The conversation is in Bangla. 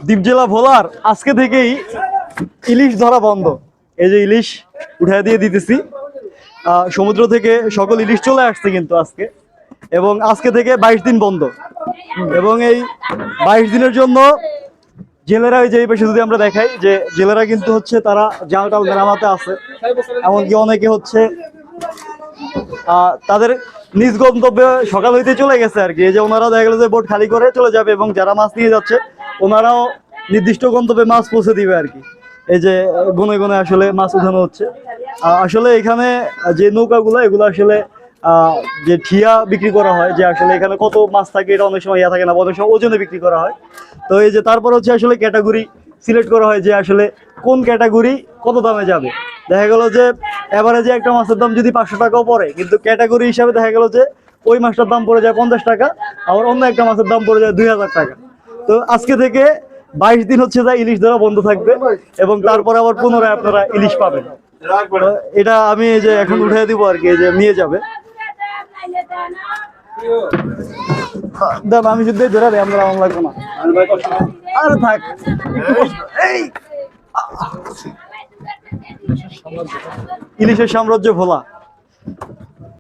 দ্বীপ জেলা ভোলার আজকে থেকেই ইলিশ ধরা বন্ধ। এই যে ইলিশ উঠায় দিয়ে দিতেছি, সমুদ্র থেকে সকল ইলিশ চলে আসছে কিন্তু আজকে, এবং আজকে থেকে 22 দিন বন্ধ। এবং এই 22 দিনের জন্য জেলেরা, ওই যে এই পাশে যদি আমরা দেখাই, যে জেলেরা কিন্তু হচ্ছে তারা জাল টাল মেরামতে আছে, এমনকি অনেকে হচ্ছে তাদের নিজ গন্তব্যে সকাল হইতে চলে গেছে আর কি। এই যে ওনারা দেখা গেল যে বোট খালি করে চলে যাবে, এবং যারা মাছ নিয়ে যাচ্ছে ওনারাও নির্দিষ্ট গন্তব্যে মাছ পৌঁছে দিবে আর কি। এই যে গুনে গুনে আসলে মাছ উঠানো হচ্ছে। আসলে এখানে যে নৌকাগুলো, এগুলো আসলে যে ঠিয়া বিক্রি করা হয়, যে আসলে এখানে কত মাছ থাকে এটা অনেক সময় ইয়া থাকে না, অনেক সময় ওজনে বিক্রি করা হয়। তো এই যে তারপর হচ্ছে আসলে ক্যাটাগরি সিলেক্ট করা হয়, যে আসলে কোন ক্যাটাগরি কত দামে যাবে। দেখা গেল যে এভারেজে একটা মাছের দাম যদি 500 টাকাও পড়ে, কিন্তু ক্যাটাগরি হিসাবে দেখা গেল যে ওই মাছটার দাম পড়ে যায় 50 টাকা, আবার অন্য একটা মাছের দাম পড়ে যায় 2000 টাকা। তো আজকে থেকে 22 দিন হচ্ছে যা ইলিশ ধরা বন্ধ থাকবে, এবং তারপরে আবার পুনরায় আপনারা ইলিশ পাবেন। এটা আমি এই যে এখন উঠে দিব আর কি, এই যে নিয়ে যাবে। দাম আমি শুধু ধরে দেয়, আমরা আমার লাগবে না। আরে থাক, এই ইলিশের সাম্রাজ্য ভোলা।